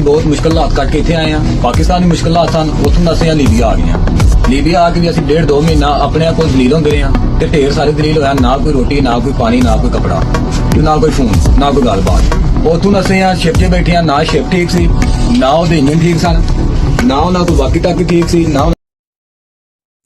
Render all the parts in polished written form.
ਬਹੁਤ ਮੁਸ਼ਕਲਾਂ ਕੱਟ ਕੇ ਇੱਥੇ ਆਏ ਆ। ਪਾਕਿਸਤਾਨ ਦੀ ਮੁਸ਼ਕਲਾਂ ਸਨ, ਉੱਥੋਂ ਦਾ ਅਸੀਂ ਲੀਬੀਆ ਆ ਗਏ ਆ। ਲੀਬੀਆ ਆ ਕੇ ਵੀ ਅਸੀਂ 1.5-2 ਮਹੀਨਾ ਆਪਣੇ ਆਪ ਕੋਲ ਦਲੀਲ ਹੁੰਦੇ ਰਹੇ ਆ ਤੇ ਢੇਰ ਸਾਰੇ ਦਲੀਲ ਹੋਇਆ, ਨਾ ਕੋਈ ਰੋਟੀ, ਨਾ ਕੋਈ ਪਾਣੀ, ਨਾ ਕੋਈ ਕੱਪੜਾ, ਨਾ ਕੋਈ ਫੋਨ, ਨਾ ਕੋਈ ਗੱਲਬਾਤ। ਉੱਥੋਂ ਅਸੀਂ ਆ ਸ਼ਿਪ 'ਚ ਬੈਠੇ ਆ, ਨਾ ਸ਼ਿਪ ਠੀਕ ਸੀ, ਨਾ ਉਹਦੇ ਇੰਜਨ ਠੀਕ ਸਨ, ਨਾ ਉਹਨਾਂ ਕੋਲ ਬਾਕੀ ਤੱਕ ਠੀਕ ਸੀ, ਨਾ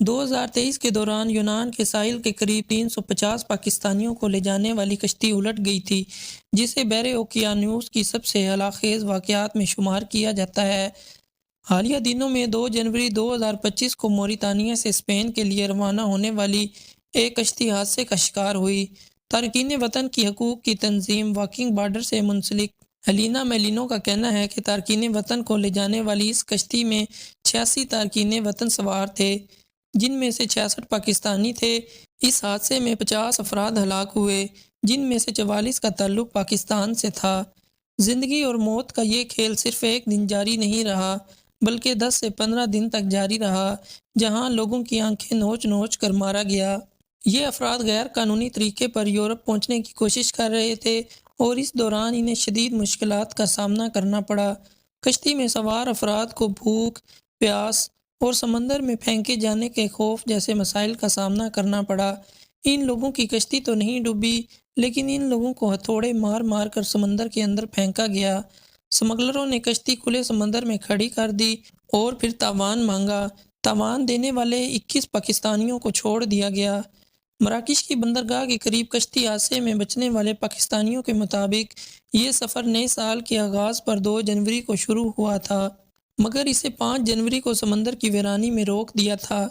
2023 کے دوران یونان کے ساحل کے قریب 350 پاکستانیوں کو لے جانے والی کشتی الٹ گئی تھی، جسے بحر اوقیانوس کی سب سے ہلاکخیز واقعات میں شمار کیا جاتا ہے۔ حالیہ دنوں میں 2 جنوری 2025 کو موریتانیہ سے اسپین کے لیے روانہ ہونے والی ایک کشتی حادثے کا شکار ہوئی۔ تارکین وطن کی حقوق کی تنظیم واکنگ بارڈر سے منسلک ہیلینا میلینو کا کہنا ہے کہ تارکین وطن کو لے جانے والی اس کشتی میں 86 تارکین وطن سوار تھے، جن میں سے 66 پاکستانی تھے۔ اس حادثے میں 50 افراد ہلاک ہوئے، جن میں سے 44 کا تعلق پاکستان سے تھا۔ زندگی اور موت کا یہ کھیل صرف ایک دن جاری نہیں رہا، بلکہ 10 سے 15 دن تک جاری رہا، جہاں لوگوں کی آنکھیں نوچ نوچ کر مارا گیا۔ یہ افراد غیر قانونی طریقے پر یورپ پہنچنے کی کوشش کر رہے تھے اور اس دوران انہیں شدید مشکلات کا سامنا کرنا پڑا۔ کشتی میں سوار افراد کو بھوک، پیاس اور سمندر میں پھینکے جانے کے خوف جیسے مسائل کا سامنا کرنا پڑا۔ ان لوگوں کی کشتی تو نہیں ڈوبی، لیکن ان لوگوں کو ہتھوڑے مار مار کر سمندر کے اندر پھینکا گیا۔ سمگلروں نے کشتی کھلے سمندر میں کھڑی کر دی اور پھر تاوان مانگا۔ تاوان دینے والے 21 پاکستانیوں کو چھوڑ دیا گیا۔ مراکش کی بندرگاہ کے قریب کشتی حادثے میں بچنے والے پاکستانیوں کے مطابق یہ سفر نئے سال کے آغاز پر 2 جنوری کو شروع ہوا تھا، مگر اسے 5 جنوری کو سمندر کی ویرانی میں روک دیا تھا۔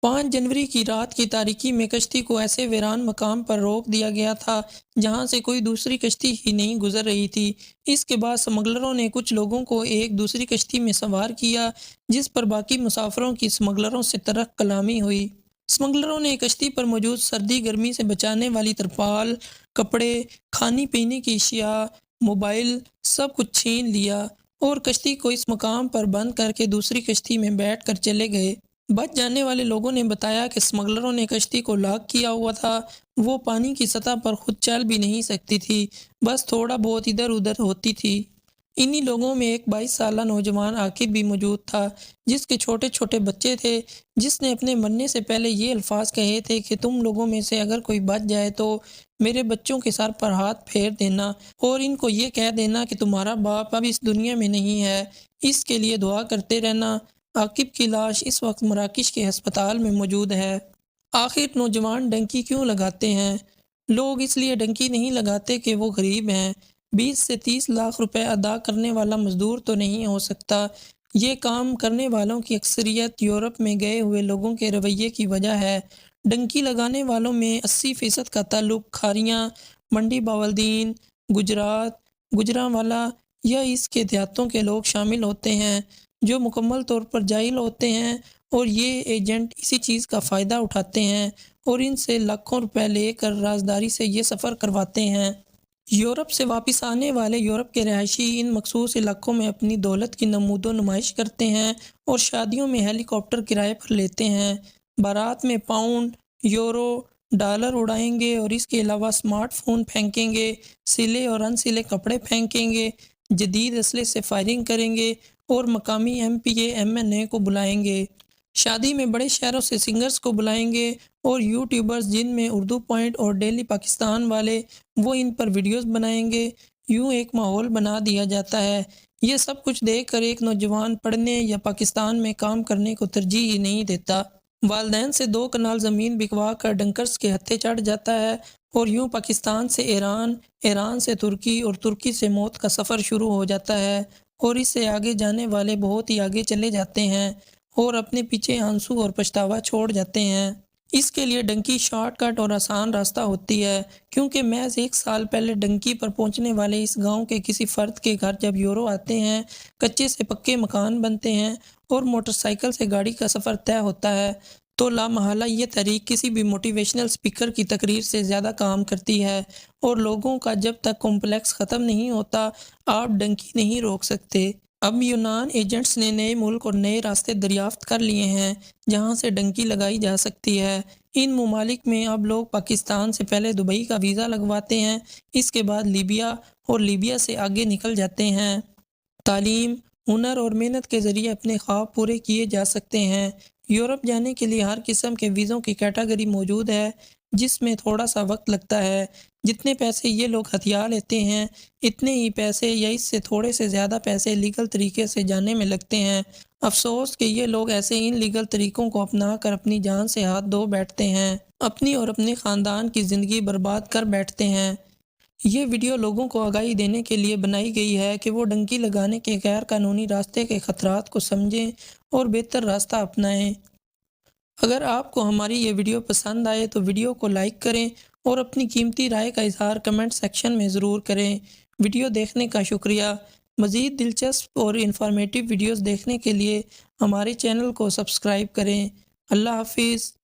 5 جنوری کی رات کی تاریکی میں کشتی کو ایسے ویران مقام پر روک دیا گیا تھا جہاں سے کوئی دوسری کشتی ہی نہیں گزر رہی تھی۔ اس کے بعد سمگلروں نے کچھ لوگوں کو ایک دوسری کشتی میں سوار کیا، جس پر باقی مسافروں کی سمگلروں سے تلخ کلامی ہوئی۔ سمگلروں نے کشتی پر موجود سردی گرمی سے بچانے والی ترپال، کپڑے، کھانے پینے کی اشیاء، موبائل سب کچھ چھین لیا اور کشتی کو اس مقام پر بند کر کے دوسری کشتی میں بیٹھ کر چلے گئے۔ بچ جانے والے لوگوں نے بتایا کہ سمگلروں نے کشتی کو لاک کیا ہوا تھا، وہ پانی کی سطح پر خود چل بھی نہیں سکتی تھی، بس تھوڑا بہت ادھر ادھر ہوتی تھی۔ انہی لوگوں میں ایک 22 سالہ نوجوان عاقب بھی موجود تھا، جس کے چھوٹے چھوٹے بچے تھے، جس نے اپنے مرنے سے پہلے یہ الفاظ کہے تھے کہ تم لوگوں میں سے اگر کوئی بچ جائے تو میرے بچوں کے سر پر ہاتھ پھیر دینا اور ان کو یہ کہہ دینا کہ تمہارا باپ اب اس دنیا میں نہیں ہے، اس کے لیے دعا کرتے رہنا۔ عاقب کی لاش اس وقت مراکش کے ہسپتال میں موجود ہے۔ آخر نوجوان ڈنکی کیوں لگاتے ہیں؟ لوگ اس لیے ڈنکی نہیں لگاتے کہ وہ غریب ہیں۔ 20 سے 30 لاکھ روپے ادا کرنے والا مزدور تو نہیں ہو سکتا۔ یہ کام کرنے والوں کی اکثریت یورپ میں گئے ہوئے لوگوں کے رویے کی وجہ ہے۔ ڈنکی لگانے والوں میں 80% کا تعلق کھاریاں، منڈی باولدین، گجرات، گوجرانوالا یا اس کے دیہاتوں کے لوگ شامل ہوتے ہیں، جو مکمل طور پر جاہل ہوتے ہیں، اور یہ ایجنٹ اسی چیز کا فائدہ اٹھاتے ہیں اور ان سے لاکھوں روپے لے کر رازداری سے یہ سفر کرواتے ہیں۔ یورپ سے واپس آنے والے یورپ کے رہائشی ان مخصوص علاقوں میں اپنی دولت کی نمود و نمائش کرتے ہیں اور شادیوں میں ہیلی کاپٹر کرائے پر لیتے ہیں، بارات میں پاؤنڈ، یورو، ڈالر اڑائیں گے اور اس کے علاوہ سمارٹ فون پھینکیں گے، سلے اور ان سلے کپڑے پھینکیں گے، جدید اسلحے سے فائرنگ کریں گے اور مقامی M P A M N A کو بلائیں گے۔ شادی میں بڑے شہروں سے سنگرز کو بلائیں گے اور یوٹیوبرز جن میں اردو پوائنٹ اور ڈیلی پاکستان والے، وہ ان پر ویڈیوز بنائیں گے۔ یوں ایک ماحول بنا دیا جاتا ہے۔ یہ سب کچھ دیکھ کر ایک نوجوان پڑھنے یا پاکستان میں کام کرنے کو ترجیح ہی نہیں دیتا۔ والدین سے 2 کنال زمین بکوا کر ڈنکرز کے ہتھے چڑھ جاتا ہے اور یوں پاکستان سے ایران، ایران سے ترکی اور ترکی سے موت کا سفر شروع ہو جاتا ہے، اور اس سے آگے جانے والے بہت ہی آگے چلے جاتے ہیں اور اپنے پیچھے آنسو اور پچھتاوا چھوڑ جاتے ہیں۔ اس کے لیے ڈنکی شارٹ کٹ اور آسان راستہ ہوتی ہے، کیونکہ محض 1 سال پہلے ڈنکی پر پہنچنے والے اس گاؤں کے کسی فرد کے گھر جب یورو آتے ہیں، کچے سے پکے مکان بنتے ہیں اور موٹر سائیکل سے گاڑی کا سفر طے ہوتا ہے، تو لامحالہ یہ تحریک کسی بھی موٹیویشنل سپیکر کی تقریر سے زیادہ کام کرتی ہے، اور لوگوں کا جب تک کمپلیکس ختم نہیں ہوتا آپ ڈنکی نہیں روک سکتے۔ اب یونان ایجنٹس نے نئے ملک اور نئے راستے دریافت کر لیے ہیں جہاں سے ڈنکی لگائی جا سکتی ہے۔ ان ممالک میں اب لوگ پاکستان سے پہلے دبئی کا ویزا لگواتے ہیں، اس کے بعد لیبیا اور لیبیا سے آگے نکل جاتے ہیں۔ تعلیم، ہنر اور محنت کے ذریعے اپنے خواب پورے کیے جا سکتے ہیں۔ یورپ جانے کے لیے ہر قسم کے ویزوں کی کیٹیگری موجود ہے، جس میں تھوڑا سا وقت لگتا ہے۔ جتنے پیسے یہ لوگ ہتھیا لیتے ہیں، اتنے ہی پیسے یا اس سے تھوڑے سے زیادہ پیسے لیگل طریقے سے جانے میں لگتے ہیں۔ افسوس کہ یہ لوگ ایسے ان لیگل طریقوں کو اپنا کر اپنی جان سے ہاتھ دھو بیٹھتے ہیں، اپنی اور اپنے خاندان کی زندگی برباد کر بیٹھتے ہیں۔ یہ ویڈیو لوگوں کو آگاہی دینے کے لیے بنائی گئی ہے کہ وہ ڈنکی لگانے کے غیر قانونی راستے کے خطرات کو سمجھیں اور بہتر راستہ اپنائیں۔ اگر آپ کو ہماری یہ ویڈیو پسند آئے تو ویڈیو کو لائک کریں اور اپنی قیمتی رائے کا اظہار کمنٹ سیکشن میں ضرور کریں۔ ویڈیو دیکھنے کا شکریہ۔ مزید دلچسپ اور انفارمیٹیو ویڈیوز دیکھنے کے لیے ہمارے چینل کو سبسکرائب کریں۔ اللہ حافظ۔